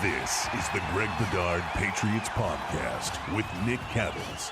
This is the Greg Bedard Patriots Podcast with Nick Cattles.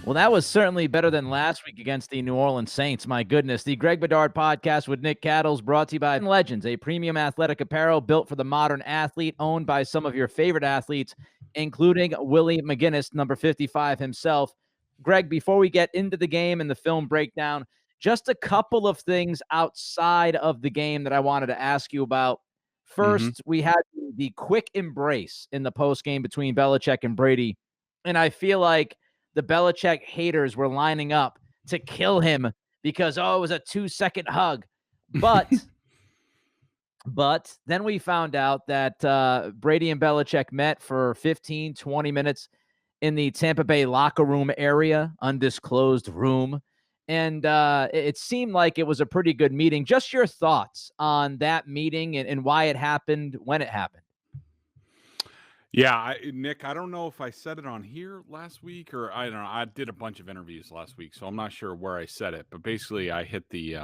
Well, that was certainly better than last week against the New Orleans Saints. My goodness. The Greg Bedard Podcast with Nick Cattles, brought to you by Legends, a premium athletic apparel built for the modern athlete, owned by some of your favorite athletes, including Willie McGinnis, number 55 himself. Greg, before we get into the game and the film breakdown, just a couple of things outside of the game that I wanted to ask you about. First, we had the quick embrace in the postgame between Belichick and Brady, and I feel like the Belichick haters were lining up to kill him because, it was a 2-second hug. But then we found out that Brady and Belichick met for 15, 20 minutes in the Tampa Bay locker room area, undisclosed room. And it seemed like it was a pretty good meeting. Just your thoughts on that meeting and why it happened, when it happened. Yeah, Nick, I don't know if I said it on here last week or I don't know. I did a bunch of interviews last week, so I'm not sure where I said it. But basically, I hit the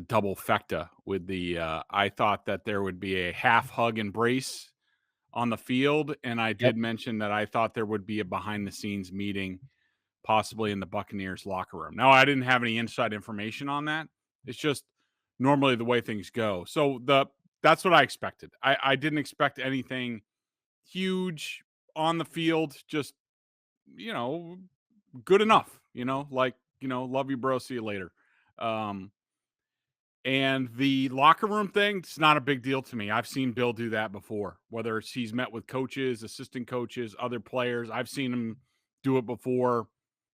double fecta with the. I thought that there would be a half hug embrace on the field, and I did mention that I thought there would be a behind the scenes meeting, possibly in the Buccaneers locker room. Now, I didn't have any inside information on that. It's just normally the way things go. So that's what I expected. I didn't expect anything huge on the field, just, good enough, love you, bro. See you later. And the locker room thing, it's not a big deal to me. I've seen Bill do that before, whether it's he's met with coaches, assistant coaches, other players. I've seen him do it before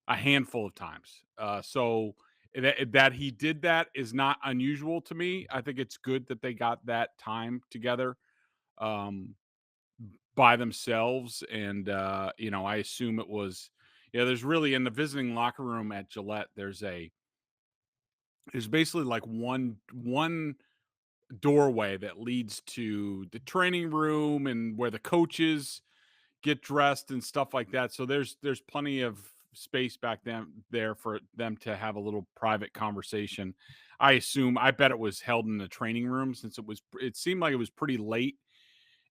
a handful of times. So that he did that is not unusual to me. I think it's good that they got that time together by themselves. And, I assume it was, there's really in the visiting locker room at Gillette, there's basically like one doorway that leads to the training room and where the coaches get dressed and stuff like that. So there's plenty of space back there for them to have a little private conversation. I bet it was held in the training room, since it seemed like it was pretty late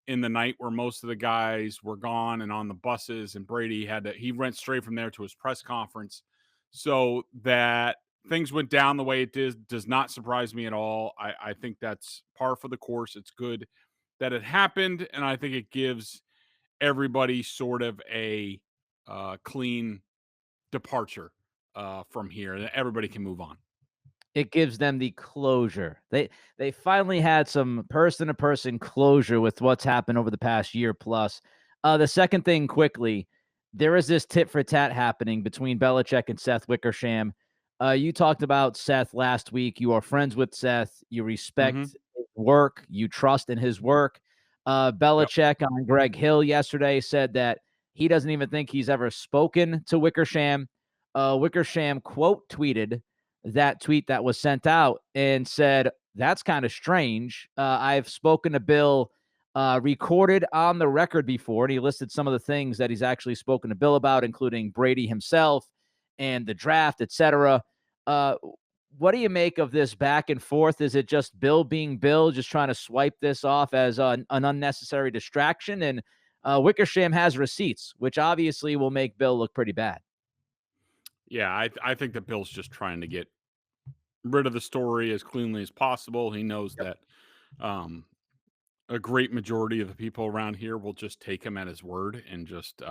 in the night where most of the guys were gone and on the buses, and Brady he went straight from there to his press conference. So that things went down the way it did does not surprise me at all. I think that's par for the course. It's good that it happened, and I think it gives everybody sort of a clean departure from here, and everybody can move on. It gives them the closure. They finally had some person-to-person closure with what's happened over the past year plus. The second thing, quickly, there is this tit for tat happening between Belichick and Seth Wickersham. You talked about Seth last week. You are friends with Seth. You respect his work. You trust in his work. Belichick on Greg Hill yesterday said that he doesn't even think he's ever spoken to Wickersham. Wickersham quote tweeted that tweet that was sent out and said, "That's kind of strange. I've spoken to Bill, recorded on the record before," and he listed some of the things that he's actually spoken to Bill about, including Brady himself and the draft, etc. What do you make of this back and forth? Is it just Bill being Bill, just trying to swipe this off as an unnecessary distraction? And Wickersham has receipts, which obviously will make Bill look pretty bad. Yeah, I think that Bill's just trying to get rid of the story as cleanly as possible. He knows that a great majority of the people around here will just take him at his word and just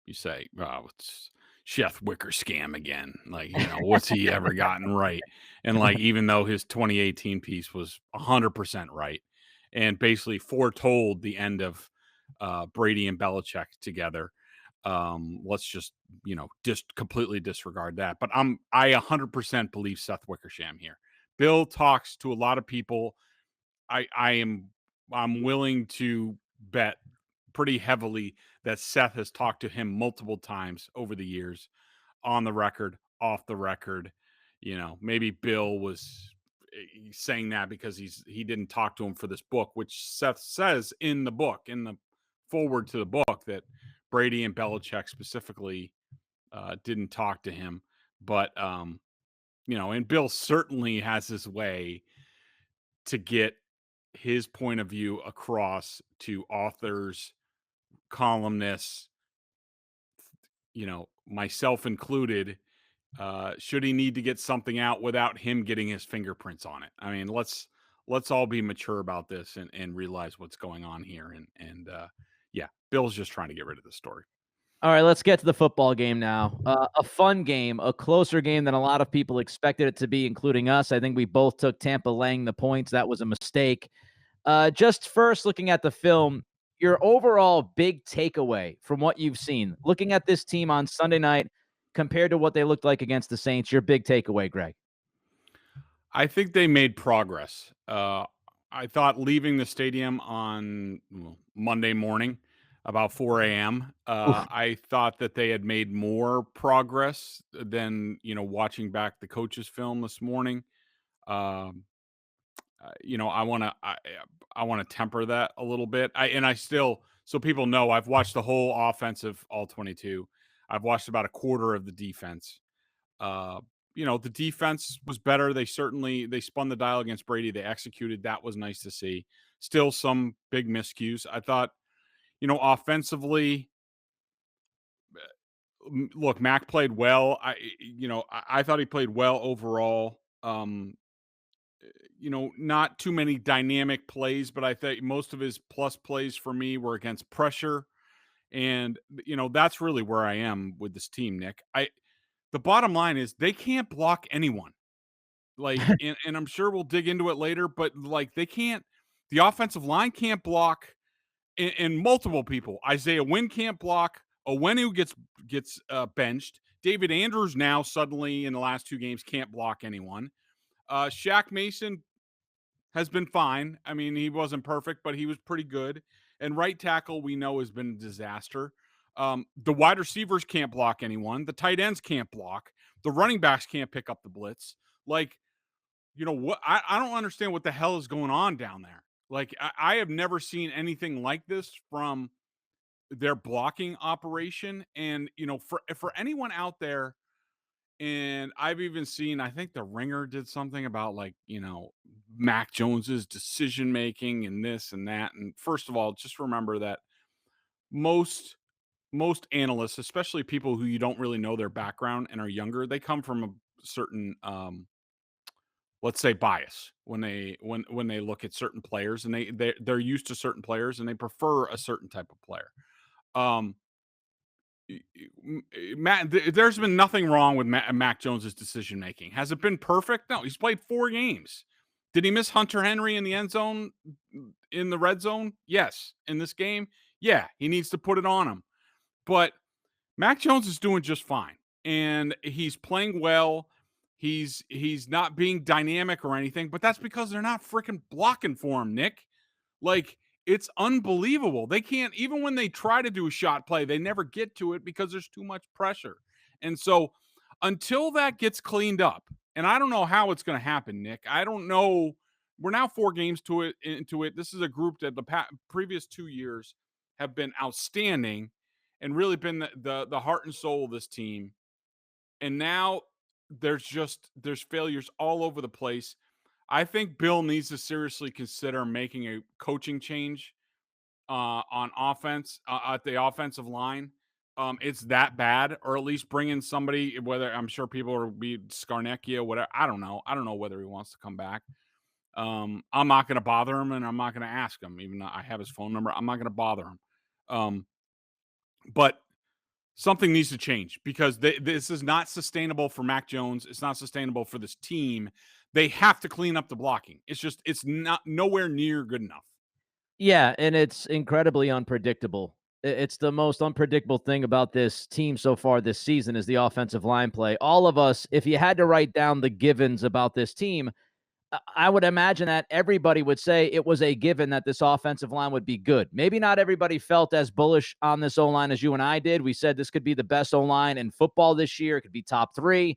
you say, "Oh, it's Seth Wicker scam again." Like, what's he ever gotten right? And like, even though his 2018 piece was 100% right and basically foretold the end of Brady and Belichick together, let's just completely disregard that. But I 100% believe Seth Wickersham here. Bill talks to a lot of people. I'm willing to bet pretty heavily that Seth has talked to him multiple times over the years, on the record, off the record. Maybe Bill was saying that because he didn't talk to him for this book, which Seth says in the book, in the forward to the book, that Brady and Belichick specifically didn't talk to him. But and Bill certainly has his way to get his point of view across to authors, columnists, myself included. Should he need to get something out without him getting his fingerprints on it? I mean, let's all be mature about this and realize what's going on here. And yeah, Bill's just trying to get rid of the story. All right, let's get to the football game now. A fun game, a closer game than a lot of people expected it to be, including us. I think we both took Tampa laying the points. That was a mistake. Just first looking at the film, your overall big takeaway from what you've seen, looking at this team on Sunday night compared to what they looked like against the Saints, your big takeaway, Greg. I think they made progress. I thought leaving the stadium on Monday morning about 4 a.m., I thought that they had made more progress than, watching back the coach's film this morning. I want to temper that a little bit. So people know, I've watched the whole offensive all 22. I've watched about a quarter of the defense. The defense was better. They spun the dial against Brady. They executed. That was nice to see. Still some big miscues. I thought, offensively, look, Mac played well. I thought he played well overall. Not too many dynamic plays, but I think most of his plus plays for me were against pressure. And, that's really where I am with this team, Nick. The bottom line is they can't block anyone. Like, and I'm sure we'll dig into it later, but like the offensive line can't block, and multiple people. Isaiah Wynn can't block. Owenu gets benched. David Andrews now suddenly in the last 2 games can't block anyone. Shaq Mason has been fine. I mean, he wasn't perfect, but he was pretty good. And right tackle, we know, has been a disaster. The wide receivers can't block anyone. The tight ends can't block. The running backs can't pick up the blitz. Like, what? I don't understand what the hell is going on down there. Like, I have never seen anything like this from their blocking operation. And, for anyone out there, and I've even seen, I think the Ringer did something about Mac Jones's decision making and this and that. And first of all, just remember that most analysts, especially people who you don't really know their background and are younger, they come from a certain let's say bias when they look at certain players, and they're used to certain players and they prefer a certain type of player. Matt, there's been nothing wrong with Mac Jones's decision making. Has it been perfect? No, he's played 4 games. Did he miss Hunter Henry in the end zone, in the red zone? Yes. In this game, yeah, he needs to put it on him. But Mac Jones is doing just fine, and he's playing well. He's not being dynamic or anything, but that's because they're not freaking blocking for him, Nick. Like, it's unbelievable. They can't, even when they try to do a shot play, they never get to it because there's too much pressure. And so until that gets cleaned up, and I don't know how it's going to happen, Nick. I don't know. We're now 4 games into it. This is a group that the previous 2 years have been outstanding and really been the heart and soul of this team. And now there's failures all over the place. I think Bill needs to seriously consider making a coaching change on offense at the offensive line. It's that bad, or at least bring in somebody. Whether, I'm sure people will be Scarnecchia, whatever. I don't know whether he wants to come back. I'm not going to bother him, and I'm not going to ask him. Even though I have his phone number, I'm not going to bother him. But something needs to change, because this is not sustainable for Mac Jones. It's not sustainable for this team. They have to clean up the blocking. It's not nowhere near good enough. Yeah, and it's incredibly unpredictable. It's the most unpredictable thing about this team so far this season is the offensive line play. All of us, if you had to write down the givens about this team, I would imagine that everybody would say it was a given that this offensive line would be good. Maybe not everybody felt as bullish on this O-line as you and I did. We said this could be the best O-line in football this year. It could be top 3.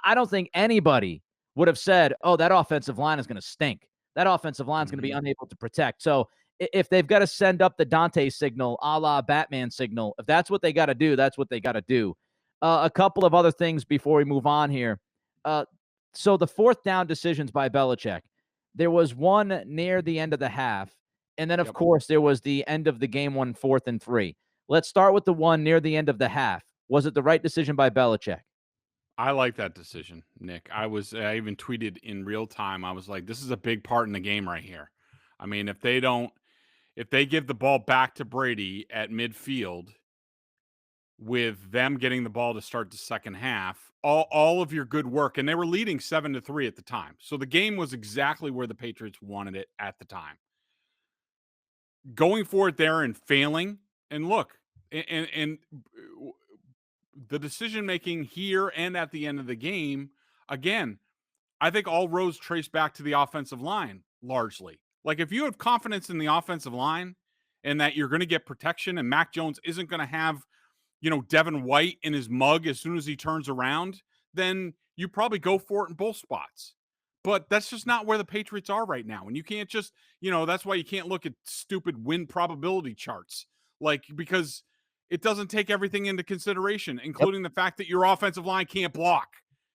I don't think anybody would have said, oh, that offensive line is going to stink. That offensive line is going to be unable to protect. So if they've got to send up the Dante signal, a la Batman signal, if that's what they got to do, that's what they got to do. A couple of other things before we move on here. So the fourth down decisions by Belichick, there was one near the end of the half, and then, of course, there was the end of the game one, 4th and 3. Let's start with the one near the end of the half. Was it the right decision by Belichick? I like that decision, Nick. I even tweeted in real time. I was like, this is a big part in the game right here. I mean, if they give the ball back to Brady at midfield with them getting the ball to start the second half, all of your good work, and they were leading 7-3 at the time. So the game was exactly where the Patriots wanted it at the time. Going for it there and failing, and look, and the decision making here and at the end of the game, again, I think all roads trace back to the offensive line largely. Like if you have confidence in the offensive line and that you're going to get protection and Mac Jones isn't going to have, Devin White in his mug as soon as he turns around, then you probably go for it in both spots. But that's just not where the Patriots are right now. And you can't just, that's why you can't look at stupid win probability charts. Like, because it doesn't take everything into consideration, including the fact that your offensive line can't block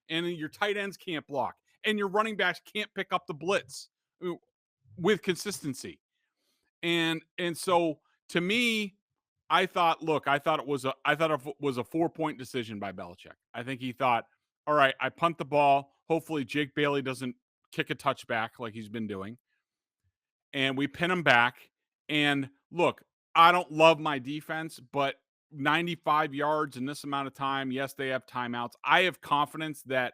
and your tight ends can't block and your running backs can't pick up the blitz with consistency. And so to me, I thought it was a 4-point decision by Belichick. I think he thought, all right, I punt the ball. Hopefully Jake Bailey doesn't kick a touchback like he's been doing. And we pin him back. And look, I don't love my defense, but 95 yards in this amount of time, yes, they have timeouts. I have confidence that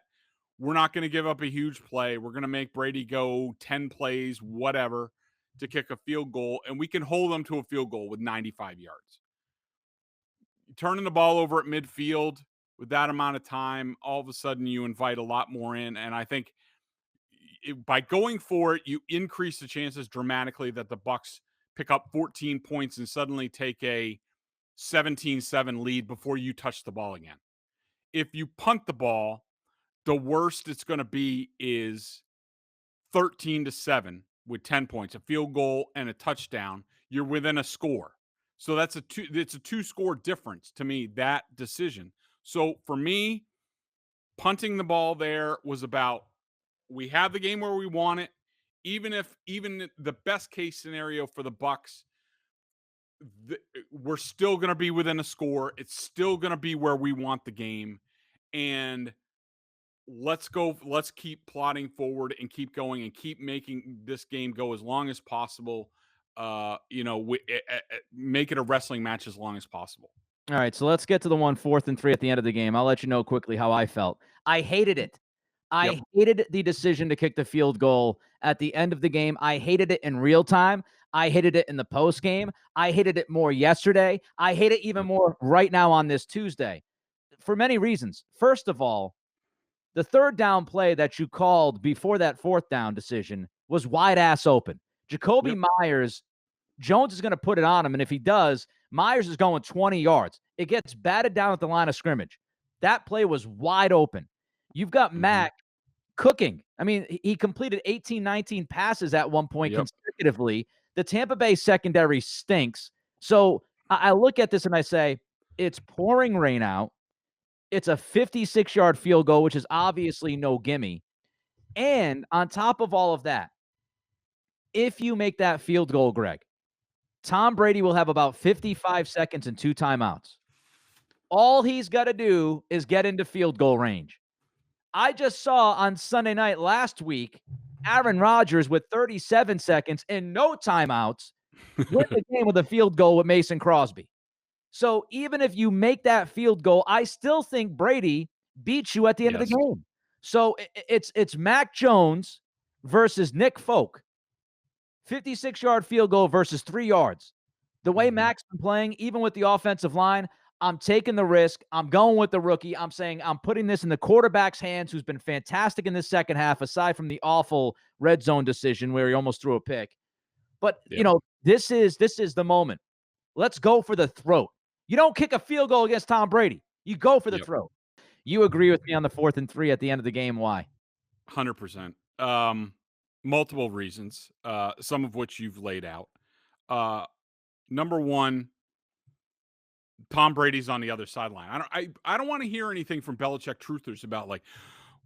we're not going to give up a huge play. We're going to make Brady go 10 plays, whatever, to kick a field goal, and we can hold them to a field goal with 95 yards. Turning the ball over at midfield with that amount of time, all of a sudden you invite a lot more in, and I think by going for it, you increase the chances dramatically that the Bucs pick up 14 points and suddenly take a 17-7 lead before you touch the ball again. If you punt the ball, the worst it's going to be is 13-7 with 10 points, a field goal and a touchdown. You're within a score. So it's a 2-score difference to me, that decision. So for me, punting the ball there was about, we have the game where we want it. Even the best case scenario for the Bucs, we're still going to be within a score. It's still going to be where we want the game. And let's keep plodding forward and keep going and keep making this game go as long as possible. Make it a wrestling match as long as possible. All right, so let's get to the 4th and 3 at the end of the game. I'll let you know quickly how I felt. I hated it. I hated the decision to kick the field goal at the end of the game. I hated it in real time. I hated it in the post game. I hated it more yesterday. I hate it even more right now on this Tuesday for many reasons. First of all, the third down play that you called before that fourth down decision was wide ass open. Jacoby Myers, Jones is going to put it on him, and if he does, Myers is going 20 yards. It gets batted down at the line of scrimmage. That play was wide open. You've got Mac cooking. I mean, he completed 18, 19 passes at one point consecutively. The Tampa Bay secondary stinks. So I look at this and I say, it's pouring rain out. It's a 56-yard field goal, which is obviously no gimme. And on top of all of that, if you make that field goal, Greg, Tom Brady will have about 55 seconds and 2 timeouts. All he's got to do is get into field goal range. I just saw on Sunday night last week, Aaron Rodgers with 37 seconds and no timeouts win the game with a field goal with Mason Crosby. So even if you make that field goal, I still think Brady beats you at the end of the game. So it's Mac Jones versus Nick Folk. 56-yard field goal versus 3 yards. The way Mac's been playing, even with the offensive line, I'm taking the risk. I'm going with the rookie. I'm saying I'm putting this in the quarterback's hands, who's been fantastic in this second half, aside from the awful red zone decision where he almost threw a pick. But, this is the moment. Let's go for the throat. You don't kick a field goal against Tom Brady. You go for the throat. You agree with me on the 4th and 3 at the end of the game. Why? 100%. Multiple reasons, some of which you've laid out. Number one, Tom Brady's on the other sideline. I don't want to hear anything from Belichick truthers about like,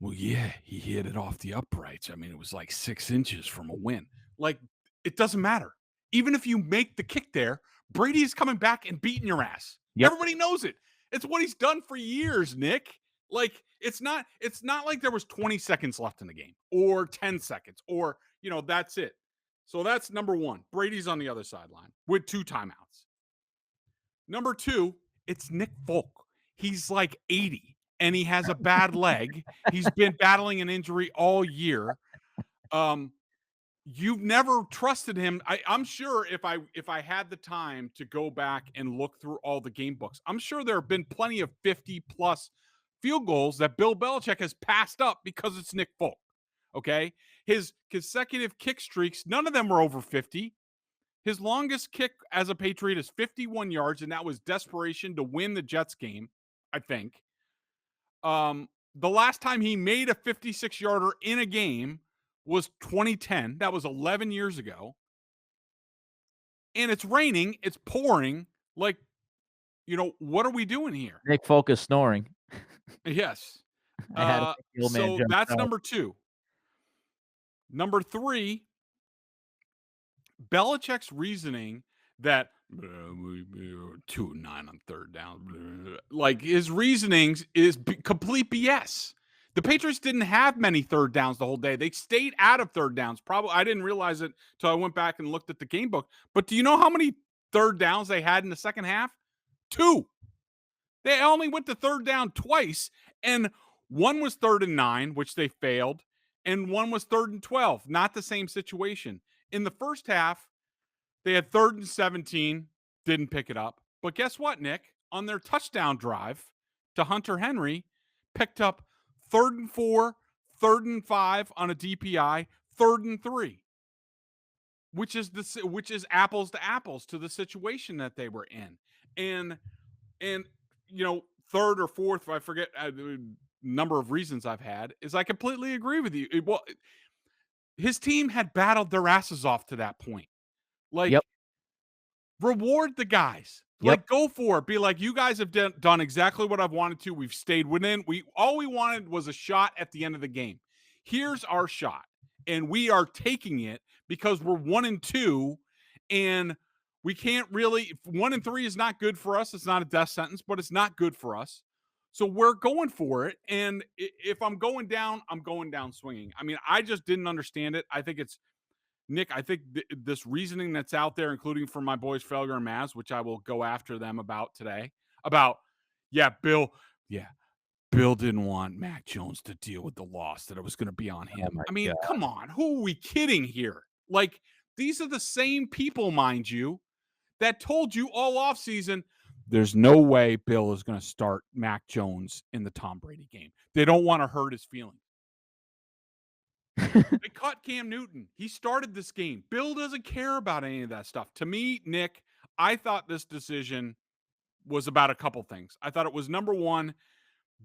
well, yeah, he hit it off the uprights. I mean, it was like 6 inches from a win. Like, it doesn't matter. Even if you make the kick there, Brady is coming back and beating your ass. Yep. Everybody knows it. It's what he's done for years, Nick. Like, it's not like there was 20 seconds left in the game or 10 seconds or, that's it. So that's number one. Brady's on the other sideline with 2 timeouts. Number 2, it's Nick Folk. He's like 80 and he has a bad leg. He's been battling an injury all year. You've never trusted him. I'm sure if I had the time to go back and look through all the game books, I'm sure there have been plenty of 50-plus field goals that Bill Belichick has passed up because it's Nick Folk. Okay? His consecutive kick streaks, none of them were over 50. His longest kick as a Patriot is 51 yards, and that was desperation to win the Jets game, I think. The last time he made a 56-yarder in a game was 2010. That was 11 years ago. And it's raining. It's pouring. Like, what are we doing here? Nick Folk is snoring. Yes. I had a old man So jump that's out. number 2. Number 3, Belichick's reasoning that 2-9 on third down, like his reasonings is complete BS. The Patriots didn't have many third downs the whole day. They stayed out of third downs. Probably, I didn't realize it until I went back and looked at the game book. But do you know how many third downs they had in the second half? 2. They only went to third down twice, and one was 3rd and 9, which they failed, and one was 3rd and 12. Not the same situation. In the first half, they had 3rd and 17, didn't pick it up. But guess what, Nick? On their touchdown drive to Hunter Henry, picked up 3rd and 4, 3rd and 5 on a DPI, 3rd and 3, which is apples to apples to the situation that they were in. And 3rd or 4th, I forget the number of reasons I've had, is I completely agree with you. His team had battled their asses off to that point. Like, Yep. Reward the guys. Yep. Like, go for it. Be like, you guys have done exactly what I've wanted to. We've stayed within. All we wanted was a shot at the end of the game. Here's our shot, and we are taking it because we're 1-2, and we can't really. 1-3 is not good for us. It's not a death sentence, but it's not good for us. So we're going for it. And if I'm going down, I'm going down swinging. I mean, I just didn't understand it. I think it's. Nick, I think this reasoning that's out there, including from my boys Felger and Maz, which I will go after them about today, Bill didn't want Mac Jones to deal with the loss, that it was going to be on him. Oh I mean, God. Come on. Who are we kidding here? Like, these are the same people, mind you, that told you all offseason, there's no way Bill is going to start Mac Jones in the Tom Brady game. They don't want to hurt his feelings. They caught Cam Newton. He started this game. Bill doesn't care about any of that stuff. To me, Nick, I thought this decision was about a couple things. I thought it was, number one,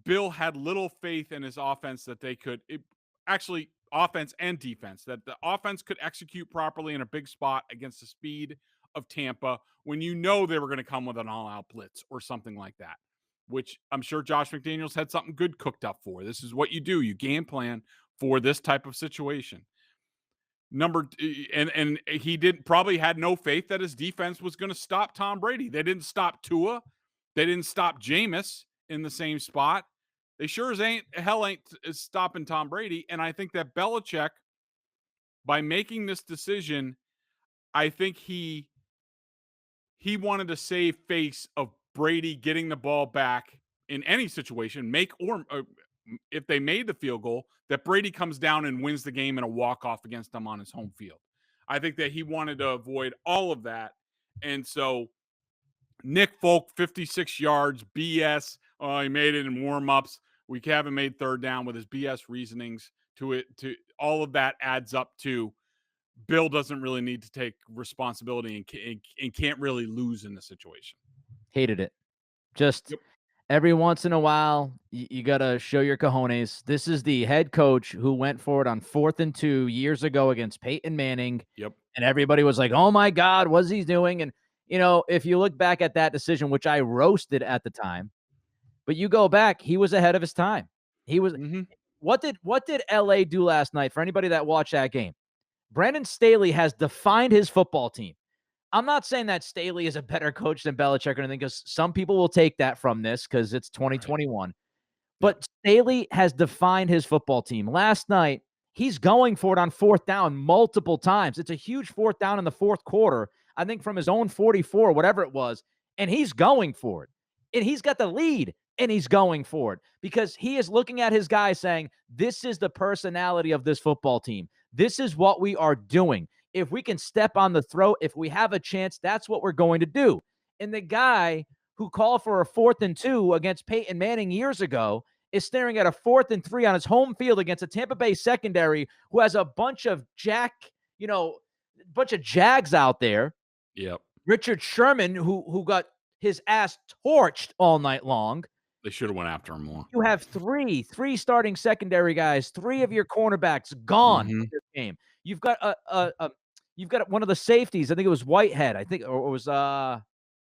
Bill had little faith in his offense that they could actually offense and defense, that the offense could execute properly in a big spot against the speed of Tampa when they were going to come with an all-out blitz or something like that, which I'm sure Josh McDaniels had something good cooked up for. This is what you do. You game plan for this type of situation. And he probably had no faith that his defense was going to stop Tom Brady. They didn't stop Tua. They didn't stop Jameis in the same spot. They sure as ain't stopping Tom Brady. And I think that Belichick, by making this decision, I think he wanted to save face of Brady getting the ball back in any situation, if they made the field goal, that Brady comes down and wins the game in a walk-off against them on his home field. I think that he wanted to avoid all of that. And so Nick Folk, 56 yards, BS. Oh, he made it in warm-ups. We haven't made third down with his BS reasonings to it. To all of that adds up to Bill doesn't really need to take responsibility and can't really lose in the situation. Hated it. Just every once in a while, you got to show your cojones. This is the head coach who went for it on 4th and 2 years ago against Peyton Manning. Yep. And everybody was like, oh my God, what's he doing? And, if you look back at that decision, which I roasted at the time, but you go back, he was ahead of his time. He was, what did LA do last night for anybody that watched that game? Brandon Staley has defined his football team. I'm not saying that Staley is a better coach than Belichick or anything, because some people will take that from this because it's 2021. Right. But Staley has defined his football team. Last night, he's going for it on fourth down multiple times. It's a huge fourth down in the fourth quarter, I think from his own 44, whatever it was, and he's going for it. And he's got the lead, and he's going for it because he is looking at his guys saying, this is the personality of this football team. This is what we are doing. If we can step on the throat, if we have a chance, that's what we're going to do. And the guy who called for a 4th and 2 against Peyton Manning years ago is staring at a 4th and 3 on his home field against a Tampa Bay secondary who has a bunch of Jags out there. Yep. Richard Sherman, who got his ass torched all night long. They should have went after him more. You have three starting secondary guys, 3 of your cornerbacks gone in this game. You've got you've got one of the safeties. I think it was Whitehead. I think, or it was I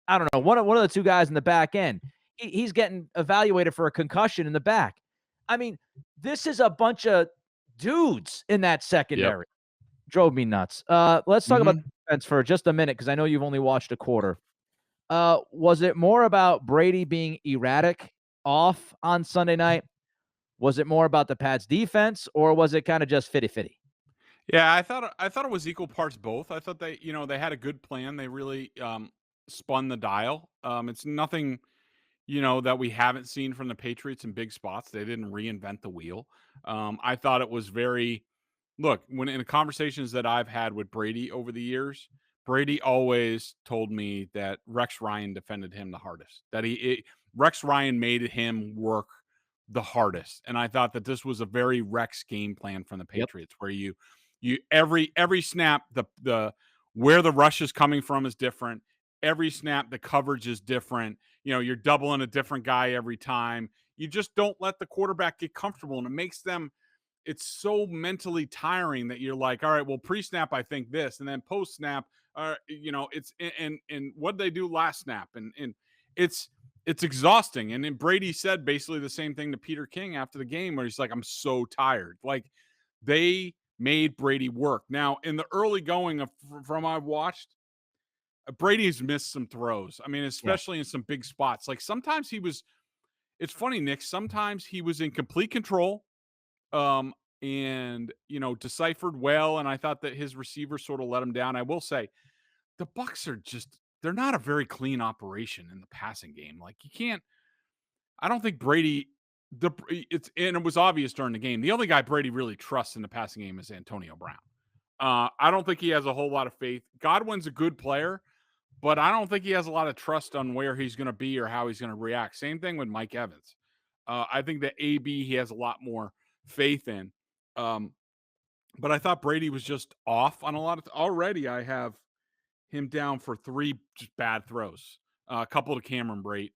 don't know, one of the 2 guys in the back end. He's getting evaluated for a concussion in the back. I mean, this is a bunch of dudes in that secondary. Yep. Drove me nuts. Let's talk about the defense for just a minute because I know you've only watched a quarter. Was it more about Brady being erratic off on Sunday night? Was it more about the Pats defense, or was it kind of just 50-50? Yeah, I thought it was equal parts both. I thought they had a good plan. They really spun the dial. It's nothing, that we haven't seen from the Patriots in big spots. They didn't reinvent the wheel. I thought it was look, when in the conversations that I've had with Brady over the years, Brady always told me that Rex Ryan defended him the hardest, that Rex Ryan made him work the hardest. And I thought that this was a very Rex game plan from the Patriots, where you every snap, the where the rush is coming from is different. Every snap, the coverage is different. You're doubling a different guy every time. You just don't let the quarterback get comfortable, and it makes them, it's so mentally tiring that you're like, all right, well, pre-snap, I think this, and then post-snap, it's, and what they do last snap, and it's exhausting. And then Brady said basically the same thing to Peter King after the game, where he's like, I'm so tired. Like, they made Brady work. Now, in the early going from I've watched, Brady's missed some throws. I mean, especially in some big spots. Like, sometimes it's funny, Nick, sometimes he was in complete control, and deciphered well, and I thought that his receiver sort of let him down. I will say the Bucs are they're not a very clean operation in the passing game. Like, you can't, I don't think Brady, and it was obvious during the game, the only guy Brady really trusts in the passing game is Antonio Brown. I don't think he has a whole lot of faith. Godwin's a good player, but I don't think he has a lot of trust on where he's going to be or how he's going to react. Same thing with Mike Evans. I think that AB, he has a lot more faith in. But I thought Brady was just off on a lot of already. I have him down for 3 just bad throws. A couple to Cameron Brate.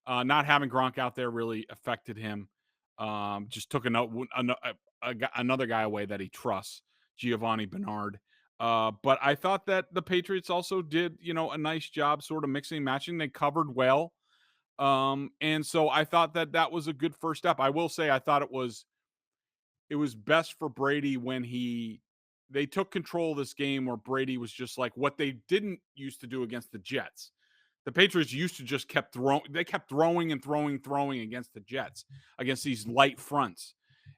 Not having Gronk out there really affected him. Just took another guy away that he trusts, Giovanni Bernard. But I thought that the Patriots also did, a nice job sort of mixing and matching. They covered well. And so I thought that was a good first step. I will say I thought it was best for Brady when they took control of this game, where Brady was just like what they didn't used to do against the Jets. The Patriots used to just kept throwing and throwing against the Jets, against these light fronts.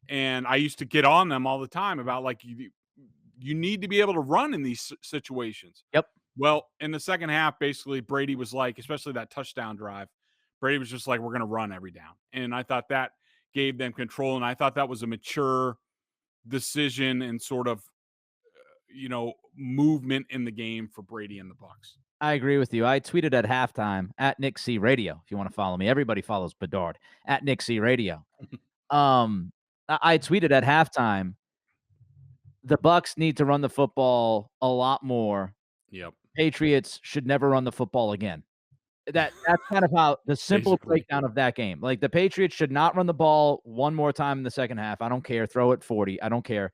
And I used to get on them all the time about, like, you need to be able to run in these situations. Yep. Well, in the second half, basically Brady was like, especially that touchdown drive, Brady was just like, we're going to run every down. And I thought that gave them control. And I thought that was a mature decision and sort of, movement in the game for Brady and the Bucs. I agree with you. I tweeted at halftime at Nick C Radio. If you want to follow me, everybody follows Bedard at Nick C Radio. I tweeted at halftime, the Bucs need to run the football a lot more. Yep. Patriots should never run the football again. That's kind of how the simple breakdown of that game. Like, the Patriots should not run the ball one more time in the second half. I don't care. Throw it 40. I don't care.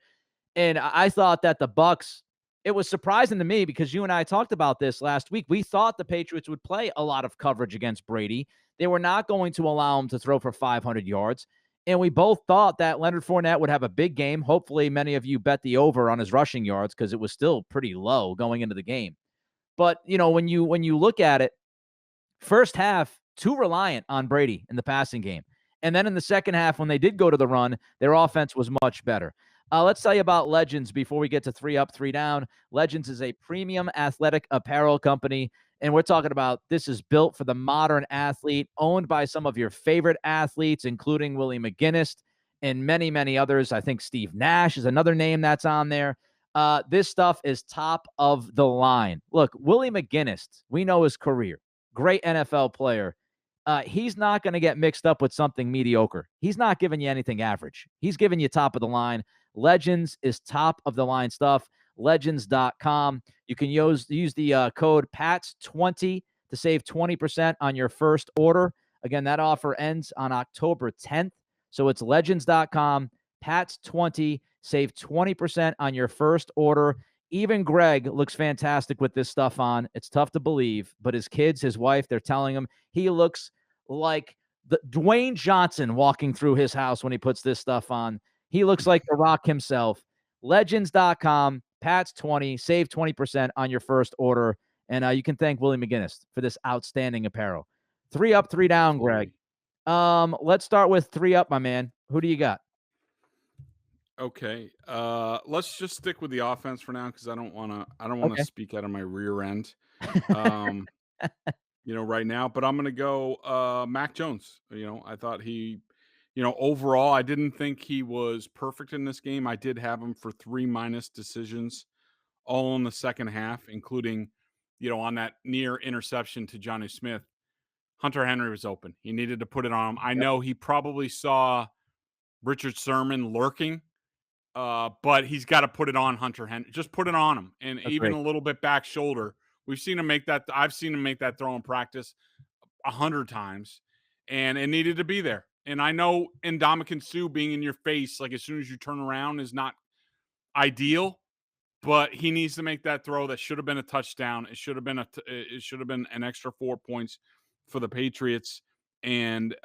And I thought that the Bucs, it was surprising to me because you and I talked about this last week. We thought the Patriots would play a lot of coverage against Brady. They were not going to allow him to throw for 500 yards. And we both thought that Leonard Fournette would have a big game. Hopefully, many of you bet the over on his rushing yards because it was still pretty low going into the game. But, when you look at it, first half, too reliant on Brady in the passing game. And then in the second half, when they did go to the run, their offense was much better. Let's tell you about Legends before we get to 3 Up, 3 Down. Legends is a premium athletic apparel company, and we're talking about this is built for the modern athlete, owned by some of your favorite athletes, including Willie McGinnis and many, many others. I think Steve Nash is another name that's on there. This stuff is top of the line. Look, Willie McGinnis, we know his career. Great NFL player. He's not going to get mixed up with something mediocre. He's not giving you anything average. He's giving you top of the line. Legends is top of the line stuff. Legends.com. You can use the code PATS20 to save 20% on your first order. Again, that offer ends on October 10th. So it's legends.com, PATS20, save 20% on your first order. Even Greg looks fantastic with this stuff on. It's tough to believe, but his kids, his wife, they're telling him he looks like the Dwayne Johnson walking through his house when he puts this stuff on. He looks like The Rock himself. Legends.com, PATS20, save 20% on your first order. And you can thank Willie McGinnis for this outstanding apparel. 3 Up, 3 Down, Greg. Let's start with 3 Up, my man. Who do you got? Okay. Let's just stick with the offense for now because I don't want to speak out of my rear end. Right now, but I'm going to go Mac Jones. I thought he, overall, I didn't think he was perfect in this game. I did have him for 3 minus decisions all in the second half, including, on that near interception to Johnny Smith. Hunter Henry was open. He needed to put it on him. I know he probably saw Richard Sherman lurking, but he's got to put it on Hunter Henry. Just put it on him. And even a little bit back shoulder. We've seen him make that. I've seen him make that throw in practice 100 times, and it needed to be there. And I know Ndamukong Suh being in your face, like as soon as you turn around, is not ideal, but he needs to make that throw. That should have been a touchdown. It should have been an extra 4 points for the Patriots, and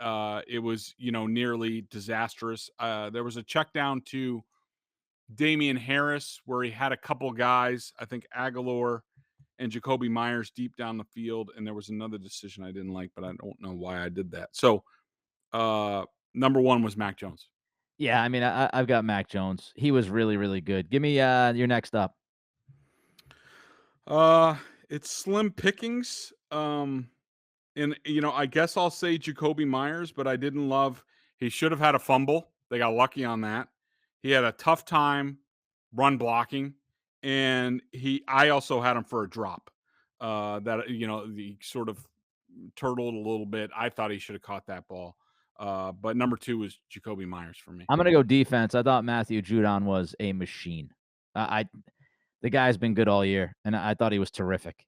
it was nearly disastrous. There was a check down to Damian Harris where he had a couple guys, I think Aguilar and Jacoby Myers deep down the field, and there was another decision I didn't like, but I don't know why I did that. So, number 1 was Mac Jones. Yeah, I mean, I've got Mac Jones. He was really, really good. Give me your next up. It's slim pickings. And I guess I'll say Jacoby Myers, but I didn't love. He should have had a fumble. They got lucky on that. He had a tough time run blocking, and I also had him for a drop. That he sort of turtled a little bit. I thought he should have caught that ball. But number 2 was Jacoby Myers for me. I'm gonna go defense. I thought Matthew Judon was a machine. The guy's been good all year, and I thought he was terrific.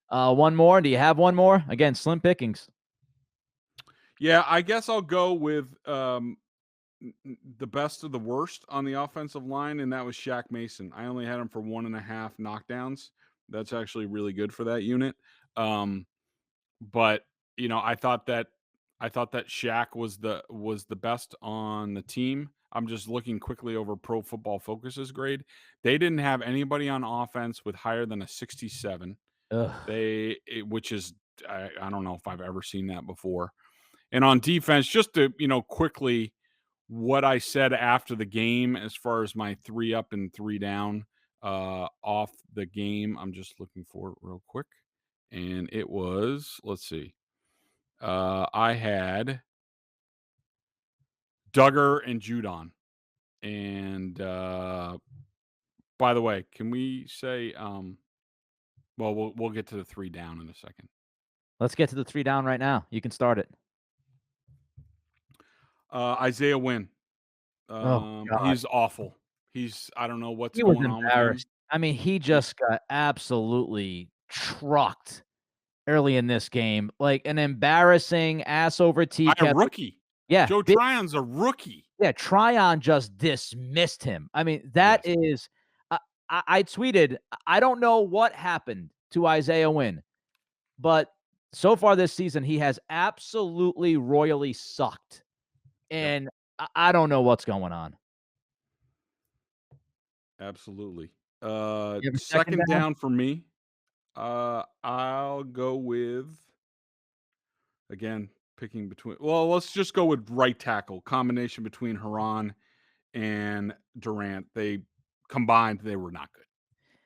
One more. Do you have one more? Again, slim pickings. Yeah, I guess I'll go with the best of the worst on the offensive line, and that was Shaq Mason. I only had him for 1.5 knockdowns. That's actually really good for that unit. But I thought that Shaq was the best on the team. I'm just looking quickly over Pro Football Focus's grade. They didn't have anybody on offense with higher than a 67. Which is I don't know if I've ever seen that before. And on defense, just to quickly, what I said after the game as far as my 3 up and 3 down off the game, I'm just looking for it real quick, and it was, let's see, I had Duggar and Judon, and by the way, can we say well, we'll get to the 3 down in a second. Let's get to the 3 down right now. You can start it. Isaiah Wynn. He's awful. I don't know what's going on with him. I mean, he just got absolutely trucked early in this game. Like an embarrassing ass over tea. A rookie. Yeah. Joe Tryon's a rookie. Yeah, Tryon just dismissed him. I mean, that is I tweeted, I don't know what happened to Isaiah Wynn, but so far this season, he has absolutely royally sucked. And I don't know what's going on. Absolutely. You have a second Second down? down for me. I'll go with, again, picking between. Well, let's just go with right tackle. Combination between Haran and Durant. They combined, they were not good.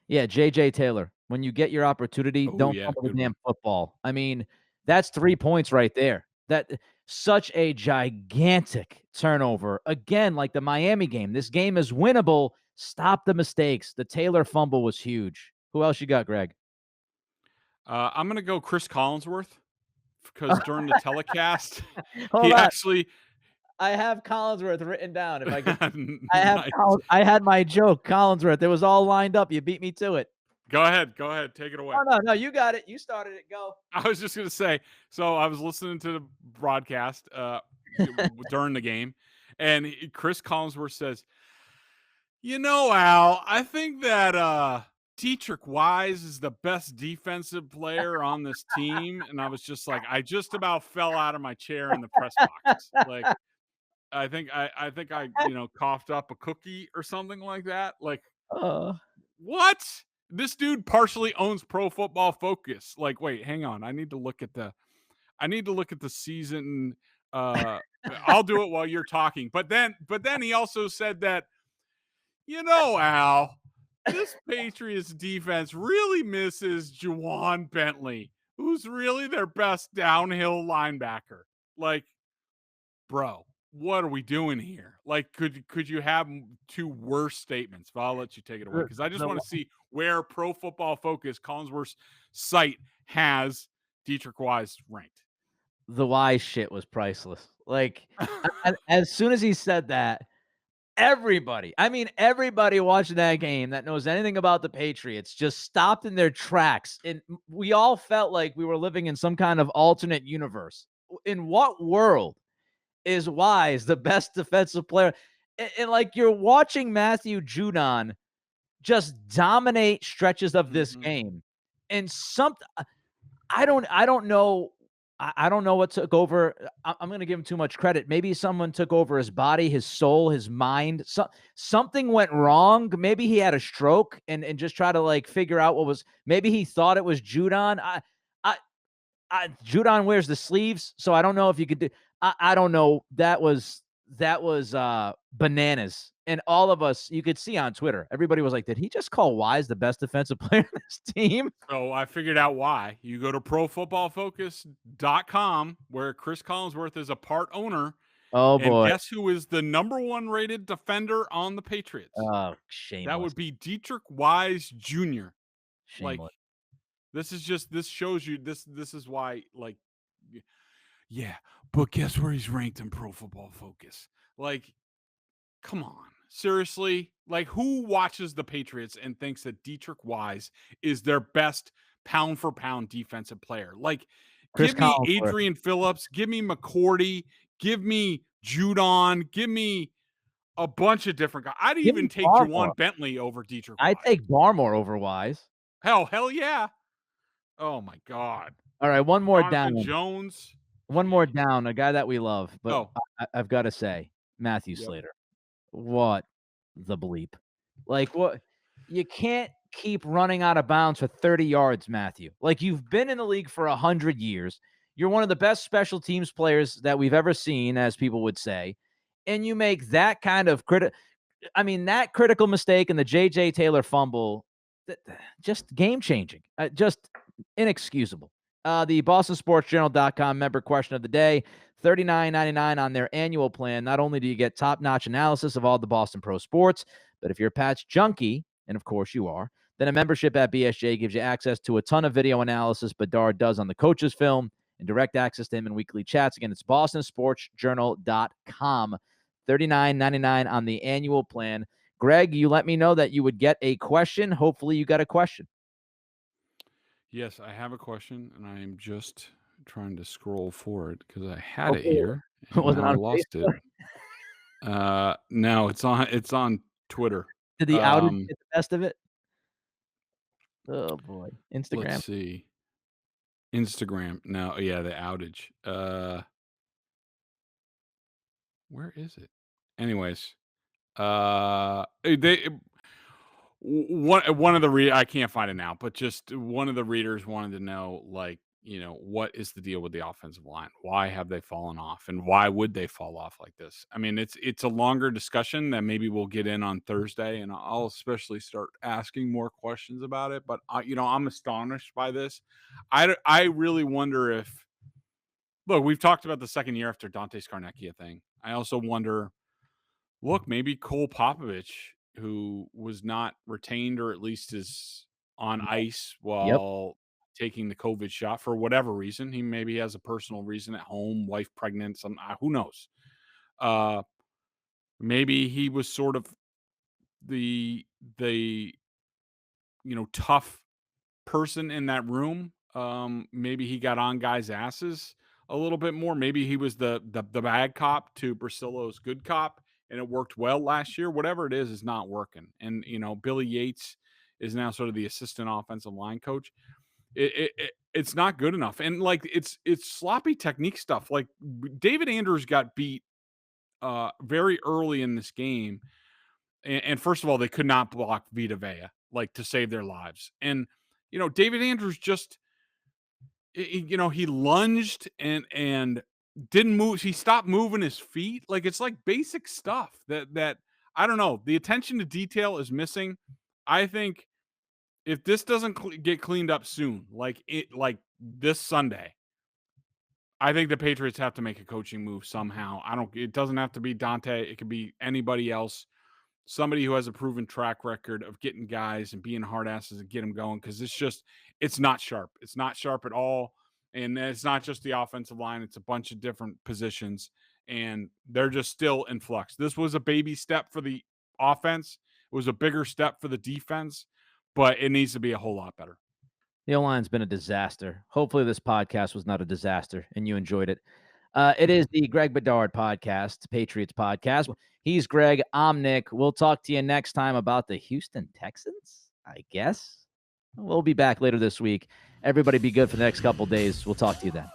Yeah, J.J. Taylor. When you get your opportunity, Oh don't yeah, fumble the good one. damn football. I mean, that's 3 points right there. That such a gigantic turnover. Again, like the Miami game. This game is winnable. Stop the mistakes. The Taylor fumble was huge. Who else you got, Greg? I'm gonna go Chris Collinsworth because during the telecast, Hold he on. actually I have Collinsworth written down. If I could, I have nice. I had my joke, Collinsworth. It was all lined up. You beat me to it. Go ahead, take it away. Oh, no, you got it. You started it. Go. I was just gonna say. So I was listening to the broadcast during the game, and Chris Collinsworth says, Al, I think that Dietrich Wise is the best defensive player on this team. And I was just like, I just about fell out of my chair in the press box. Like, I think I coughed up a cookie or something like that. Like, Uh, what? This dude partially owns Pro Football Focus. Like, wait, hang on. I need to look at the season. I'll do it while you're talking. But then he also said that, Al, this Patriots defense really misses Juwan Bentley, who's really their best downhill linebacker. Like, bro, what are we doing here? Like, could you have two worse statements? But I'll let you take it away because I just the want to see where Pro Football Focus, Collinsworth's site, has Dietrich Wise ranked. the Wise shit was priceless. Like, as soon as he said that, everybody watching that game that knows anything about the Patriots just stopped in their tracks, and we all felt like we were living in some kind of alternate universe. In what world is Wise the best defensive player? And like, you're watching Matthew Judon just dominate stretches of this Mhm. game, and I don't know. I don't know what took over. I'm going to give him too much credit. Maybe someone took over his body, his soul, his mind. Something went wrong. Maybe he had a stroke and just try to like figure out what was. Maybe he thought it was Judon. Judon wears the sleeves, so I don't know if you could do. I don't know. That was bananas. And all of us, you could see on Twitter, everybody was like, "Did he just call Wise the best defensive player on this team?" So I figured out why. You go to profootballfocus.com, where Chris Collinsworth is a part owner, Oh and boy. guess who is the number one rated defender on the Patriots? Oh, That shameless. would be Dietrich Wise Jr. Like, Shameless. this shows you this is why, like, yeah, but guess where he's ranked in Pro Football Focus? Like, come on. Seriously? Like, who watches the Patriots and thinks that Dietrich Wise is their best pound for pound defensive player? Like, Chris give me Collinsworth. Adrian Phillips, give me McCourty, give me Judon, give me a bunch of different guys. I'd Give even me take Barmore. Juwan Bentley over Dietrich I Wise. take Barmore over Wise. Hell yeah. Oh my God. All right, one more Jonathan down. Jones. One more Jeez. down, a guy that we love, but Oh, I've got to say, Matthew yep. Slater. What the bleep? Like, what? You can't keep running out of bounds for 30 yards, Matthew. Like, you've been in the league for 100 years. You're one of the best special teams players that we've ever seen, as people would say. And you make that kind of that critical mistake and the J.J. Taylor fumble, just game changing, just inexcusable. The BostonSportsJournal.com member question of the day: $39.99 on their annual plan. Not only do you get top-notch analysis of all the Boston pro sports, but if you're a Pats junkie, and of course you are, then a membership at BSJ gives you access to a ton of video analysis Bedard does on the coach's film and direct access to him in weekly chats. Again, it's BostonSportsJournal.com. $39.99 on the annual plan. Greg, you let me know that you would get a question. Hopefully you got a question. Yes, I have a question, and I am just trying to scroll for it because I had it Hopefully here it and wasn't now I on lost it. Facebook. No, it's on Twitter. Did the outage get the best of it? Oh boy. Let's Instagram. see. Instagram. No, yeah, the outage. Where is it? Anyways, they one of the I can't find it now, but just one of the readers wanted to know, like, what is the deal with the offensive line? Why have they fallen off, and why would they fall off like this? I mean, it's a longer discussion that maybe we'll get in on Thursday, and I'll especially start asking more questions about it. But I'm astonished by this. I really wonder if look, we've talked about the second year after Dante Scarnecchia thing. I also wonder, look, maybe Cole Popovich, who was not retained or at least is on ice Yep. while taking the COVID shot for whatever reason. He maybe has a personal reason at home, wife pregnant, some who knows. Maybe he was sort of the tough person in that room. Maybe he got on guys' asses a little bit more. Maybe he was the bad cop to Priscilla's good cop, and it worked well last year. Whatever it is not working. And Billy Yates is now sort of the assistant offensive line coach. It's not good enough, and like it's sloppy technique stuff. Like David Andrews got beat very early in this game, and first of all, they could not block Vita Vea like to save their lives. And David Andrews just he lunged and didn't move. He stopped moving his feet. Like it's like basic stuff that I don't know. The attention to detail is missing. I think if this doesn't get cleaned up soon, like this Sunday, I think the Patriots have to make a coaching move somehow. It doesn't have to be Dante. It could be anybody else. Somebody who has a proven track record of getting guys and being hard asses and get them going, because it's not sharp. It's not sharp at all. And it's not just the offensive line. It's a bunch of different positions, and they're just still in flux. This was a baby step for the offense. It was a bigger step for the defense, but it needs to be a whole lot better. The O-line's been a disaster. Hopefully this podcast was not a disaster and you enjoyed it. It is the Greg Bedard Podcast, Patriots Podcast. He's Greg. I'm Nick. We'll talk to you next time about the Houston Texans, I guess. We'll be back later this week. Everybody be good for the next couple days. We'll talk to you then.